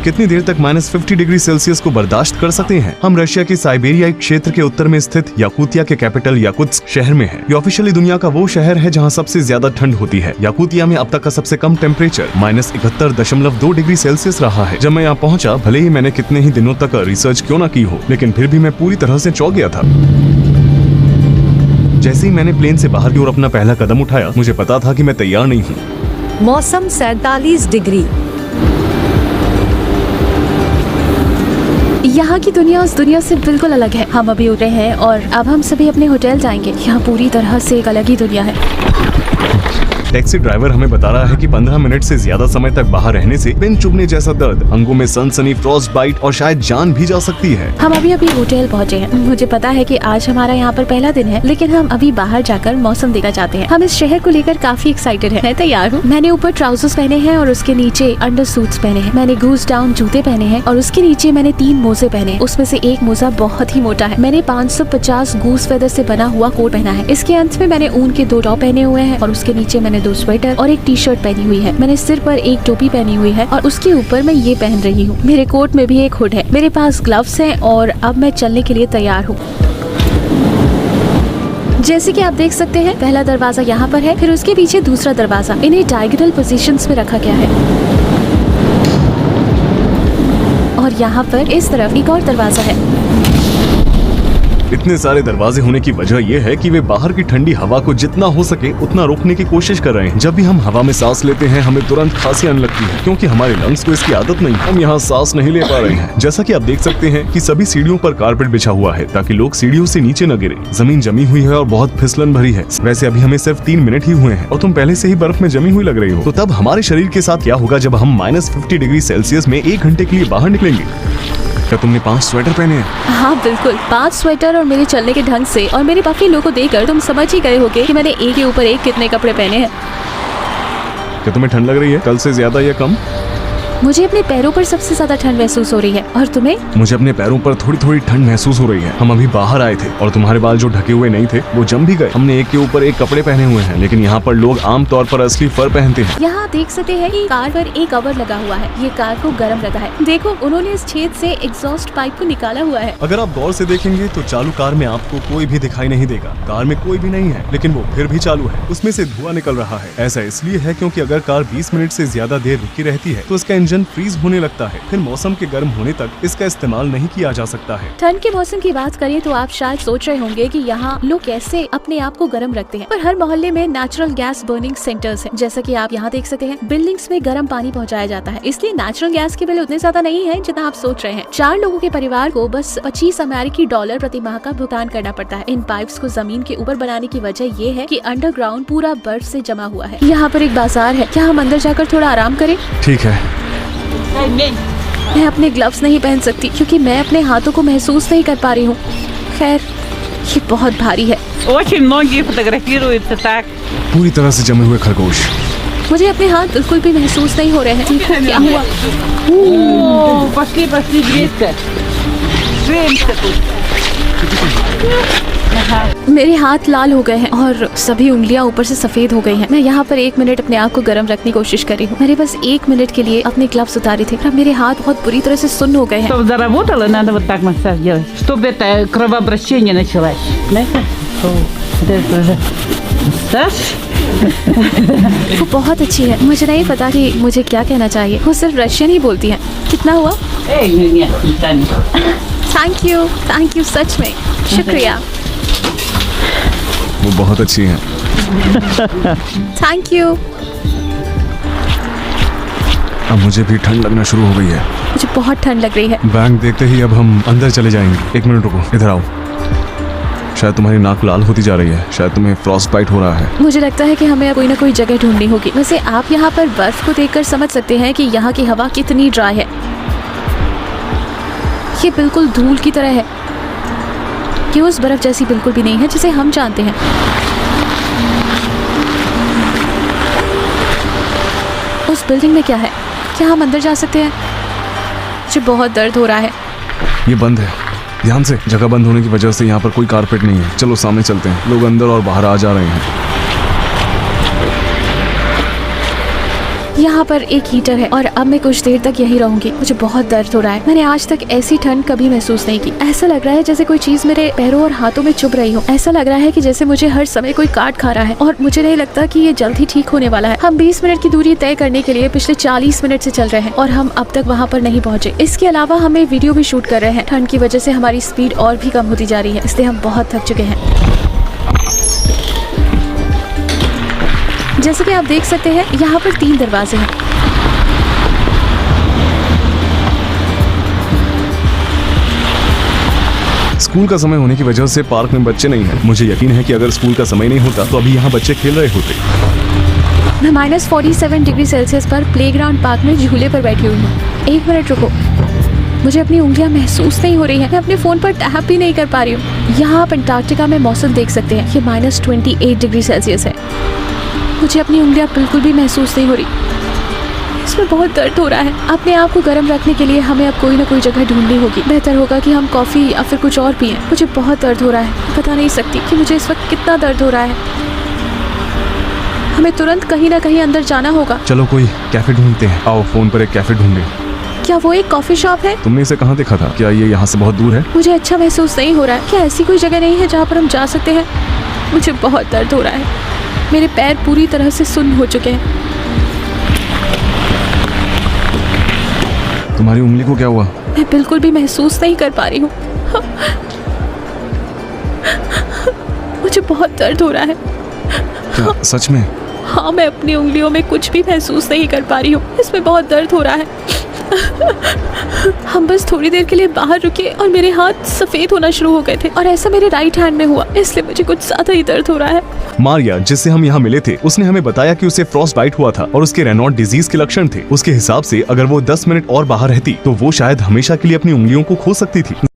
कितनी देर तक -50 degree Celsius को बर्दाश्त कर सकते हैं? हम रशिया के साइबेरियाई क्षेत्र के उत्तर में स्थित याकुतिया के कैपिटल याकुत्स्क शहर में हैं। ये ऑफिशियली दुनिया का वो शहर है जहाँ सबसे ज्यादा ठंड होती है। याकुतिया में अब तक का सबसे कम टेम्परेचर -71.2 डिग्री सेल्सियस रहा है। जब मैं यहाँ पहुँचा, भले ही मैंने कितने ही दिनों तक रिसर्च क्यों न की हो, लेकिन फिर भी मैं पूरी तरह से चौंक गया था। जैसे ही मैंने प्लेन से बाहर की ओर अपना पहला कदम उठाया, मुझे पता था कि मैं तैयार नहीं हूँ। मौसम 47 डिग्री। यहाँ की दुनिया उस दुनिया से बिल्कुल अलग है। हम अभी उतरे हैं और अब हम सभी अपने होटल जाएंगे। यहाँ पूरी तरह से एक अलग ही दुनिया है। टैक्सी ड्राइवर हमें बता रहा है कि 15 मिनट से ज्यादा समय तक बाहर रहने से पिन चुभने जैसा दर्द, अंगों में सनसनी, फ्रॉस्ट बाइट और शायद जान भी जा सकती है। हम अभी होटल पहुँचे हैं। मुझे पता है कि आज हमारा यहाँ पर पहला दिन है, लेकिन हम अभी बाहर जाकर मौसम देखना चाहते हैं। हम इस शहर को लेकर काफी एक्साइटेड हैं। मैं तैयार हूँ। मैंने ऊपर ट्राउजर्स पहने हैं और उसके नीचे अंडर सूट्स पहने हैं। मैंने गूज डाउन जूते पहने हैं और उसके नीचे मैंने 3 मोजे पहने हैं। उसमें से एक मोजा बहुत ही मोटा है। मैंने 550 गूस फेदर से बना हुआ कोट पहना है। इसके अंत में मैंने ऊन के 2 टॉप पहने हुए हैं और उसके नीचे मैंने 2 स्वेटर और एक टी-शर्ट पहनी हुई है। मैंने सिर पर एक टोपी पहनी हुई है और उसके ऊपर मैं ये पहन रही हूँ। मेरे कोट में भी एक हुड है। मेरे पास ग्लव्स हैं और अब मैं चलने के लिए तैयार हूँ। जैसे कि आप देख सकते हैं, पहला दरवाजा यहाँ पर है, फिर उसके पीछे दूसरा दरवाजा। इन्हें डायगोनल पोजीशंस में रखा गया है और यहाँ पर इस तरफ एक और दरवाजा है। इतने सारे दरवाजे होने की वजह यह है कि वे बाहर की ठंडी हवा को जितना हो सके उतना रोकने की कोशिश कर रहे हैं। जब भी हम हवा में सांस लेते हैं, हमें तुरंत खांसी आने लगती है, क्योंकि हमारे लंग्स को इसकी आदत नहीं। हम यहाँ सांस नहीं ले पा रहे हैं। जैसा कि आप देख सकते हैं कि सभी सीढ़ियों पर कारपेट बिछा हुआ है ताकि लोग सीढ़ियों से नीचे न गिरे। जमीन जमी हुई है और बहुत फिसलन भरी है। वैसे अभी हमें सिर्फ 3 मिनट ही हुए हैं और तुम पहले से ही बर्फ में जमी हुई लग रही हो। तो तब हमारे शरीर के साथ क्या होगा जब हम -50 डिग्री सेल्सियस में 1 घंटे के लिए बाहर निकलेंगे? क्या तुमने 5 स्वेटर पहने हैं? हाँ बिल्कुल, 5 स्वेटर और मेरे चलने के ढंग से और मेरे बाकी लोगों को देखकर तुम समझ ही गए होगे कि मैंने एक के ऊपर एक कितने कपड़े पहने हैं। क्या तुम्हें ठंड लग रही है? कल से ज्यादा या कम? मुझे अपने पैरों पर सबसे ज्यादा ठंड महसूस हो रही है। और तुम्हें? मुझे अपने पैरों पर थोड़ी थोड़ी ठंड महसूस हो रही है। हम अभी बाहर आए थे और तुम्हारे बाल जो ढके हुए नहीं थे वो जम भी गए। हमने एक के ऊपर एक कपड़े पहने हुए हैं, लेकिन यहाँ पर लोग आमतौर पर असली फर पहनते हैं। यहाँ देख सकते हैं कि कार पर एक कवर लगा हुआ है। ये कार को गर्म रखा है। देखो, उन्होंने इस छेद से एग्जॉस्ट पाइप को निकाला हुआ है। अगर आप गौर से देखेंगे तो चालू कार में आपको कोई भी दिखाई नहीं देगा। कार में कोई भी नहीं है, लेकिन वो फिर भी चालू है। उसमें से धुआं निकल रहा है। ऐसा इसलिए है क्योंकि अगर कार 20 मिनट से ज्यादा देर रुकी रहती है तो इसका इंजन फ्रीज होने लगता है। फिर मौसम के गर्म होने तक इसका इस्तेमाल नहीं किया जा सकता है। ठंड के मौसम की बात करें तो आप शायद सोच रहे होंगे कि यहाँ लोग कैसे अपने आप को गर्म रखते हैं, पर हर मोहल्ले में नेचुरल गैस बर्निंग सेंटर्स हैं। जैसा कि आप यहाँ देख सकते हैं, बिल्डिंग्स में गर्म पानी पहुँचाया जाता है, इसलिए नेचुरल गैस के बिल उतने ज्यादा नहीं है जितना आप सोच रहे हैं। 4 लोगों के परिवार को बस $25 प्रति माह का भुगतान करना पड़ता है। इन पाइप्स को जमीन के ऊपर बनाने की वजह ये है कि अंडरग्राउंड पूरा बर्फ से जमा हुआ है। यहाँ पर एक बाजार है। क्या हम अंदर जाकर थोड़ा आराम करें? ठीक है। मैं अपने ग्लव्स नहीं पहन सकती क्योंकि मैं अपने हाथों को महसूस नहीं कर पा रही हूँ। खैर, ये बहुत भारी है। पूरी तरह से जमे हुए खरगोश। मुझे अपने हाथ बिल्कुल भी महसूस नहीं हो रहे हैं। देखो क्या हुआ। मेरे हाथ लाल हो गए हैं और सभी उंगलियां ऊपर से सफेद हो गई हैं। मैं यहाँ पर 1 मिनट अपने आप को गर्म रखने की कोशिश कर रही हूँ। मैंने बस 1 मिनट के लिए अपने ग्लव्स उतारे थे। अब मेरे हाथ बहुत बुरी तरह से सुन्न हो गए हैं। Чтобы заработало, надо вот так массаж делать, чтобы это кровообращение началось. Знаете? Это уже массаж. वो बहुत अच्छी है। मुझे नहीं पता कि मुझे क्या कहना चाहिए। वो सिर्फ रशियन ही बोलती है। कितना हुआ? थैंक यू सच में शुक्रिया। वो बहुत अच्छी हैं। Thank you. अब मुझे भी ठंड लगना शुरू हो गई है। मुझे बहुत ठंड लग रही है। बैंक देखते ही अब हम अंदर चले जाएंगे। 1 मिनट रुको, इधर आओ। शायद तुम्हारी नाक लाल होती जा रही है। शायद तुम्हें फ्रॉस्ट बाइट हो रहा है। मुझे लगता है कि हमें कोई ना कोई जगह ढूंढनी होगी। वैसे आप यहाँ पर बर्फ को देखकर समझ सकते हैं कि यहाँ की हवा कितनी ड्राई है। ये बिल्कुल धूल की तरह है। ये उस बर्फ जैसी बिल्कुल भी नहीं है जिसे हम जानते हैं। उस बिल्डिंग में क्या है? क्या हम अंदर जा सकते हैं? मुझे बहुत दर्द हो रहा है। ये बंद है। ध्यान से, जगह बंद होने की वजह से यहाँ पर कोई कारपेट नहीं है। चलो सामने चलते हैं। लोग अंदर और बाहर आ जा रहे हैं। यहाँ पर एक हीटर है और अब मैं कुछ देर तक यही रहूंगी। मुझे बहुत दर्द हो रहा है। मैंने आज तक ऐसी ठंड कभी महसूस नहीं की। ऐसा लग रहा है जैसे कोई चीज मेरे पैरों और हाथों में चुभ रही हो। ऐसा लग रहा है कि जैसे मुझे हर समय कोई काट खा रहा है और मुझे नहीं लगता कि ये जल्द ही ठीक होने वाला है। हम 20 मिनट की दूरी तय करने के लिए पिछले 40 मिनट से चल रहे हैं और हम अब तक वहाँ पर नहीं पहुँचे। इसके अलावा हमें वीडियो भी शूट कर रहे हैं। ठंड की वजह से हमारी स्पीड और भी कम होती जा रही है, इसलिए हम बहुत थक चुके हैं। जैसे कि आप देख सकते हैं यहाँ पर 3 दरवाजे हैं। स्कूल का समय होने की वजह से पार्क में बच्चे नहीं हैं। मुझे यकीन है कि अगर स्कूल का समय नहीं होता तो अभी यहाँ बच्चे खेल रहे होते। मैं -47 डिग्री सेल्सियस पर प्लेग्राउंड पार्क में झूले पर बैठी हुई हूँ। 1 मिनट रुको, मुझे अपनी उंगलियां महसूस नहीं हो रही हैं। मैं अपने फ़ोन पर टैप भी नहीं कर पा रही हूँ। यहाँ आप अंटार्कटिका में मौसम देख सकते हैं। ये -28 डिग्री सेल्सियस है। मुझे अपनी उंगलियां बिल्कुल भी महसूस नहीं हो रही। इसमें बहुत दर्द हो रहा है। अपने आप को गर्म रखने के लिए हमें अब कोई ना कोई जगह ढूंढनी होगी। बेहतर होगा कि हम कॉफ़ी या फिर कुछ और पिएं। मुझे बहुत दर्द हो रहा है। बता नहीं सकती कि मुझे इस वक्त कितना दर्द हो रहा है। हमें तुरंत कहीं ना कहीं अंदर जाना होगा। चलो कोई कैफे ढूंढते हैं। आओ फोन पर एक कैफे ढूंढे। क्या वो एक कॉफी शॉप है? तुमने इसे कहाँ देखा था? क्या ये यहाँ से बहुत दूर है? मुझे अच्छा महसूस नहीं हो रहा है। क्या ऐसी कोई जगह नहीं है जहाँ पर हम जा सकते हैं? मुझे बहुत दर्द हो रहा है। मेरे पैर पूरी तरह से सुन्न हो चुके हैं। तुम्हारी उंगली को क्या हुआ? मैं बिल्कुल भी महसूस नहीं कर पा रही हूँ। मुझे बहुत दर्द हो रहा है। क्या सच में? हाँ, मैं अपनी उंगलियों में कुछ भी महसूस नहीं कर पा रही हूँ। इसमें बहुत दर्द हो रहा है। हम बस थोड़ी देर के लिए बाहर रुके और मेरे हाथ सफेद होना शुरू हो गए थे और ऐसा मेरे राइट हैंड में हुआ, इसलिए मुझे कुछ ज्यादा ही दर्द हो रहा है। मारिया, जिससे हम यहाँ मिले थे, उसने हमें बताया कि उसे फ्रॉस्ट बाइट हुआ था और उसके रेनॉल्ड डिजीज के लक्षण थे। उसके हिसाब से अगर वो 10 मिनट और बाहर रहती तो वो शायद हमेशा के लिए अपनी उंगलियों को खो सकती थी।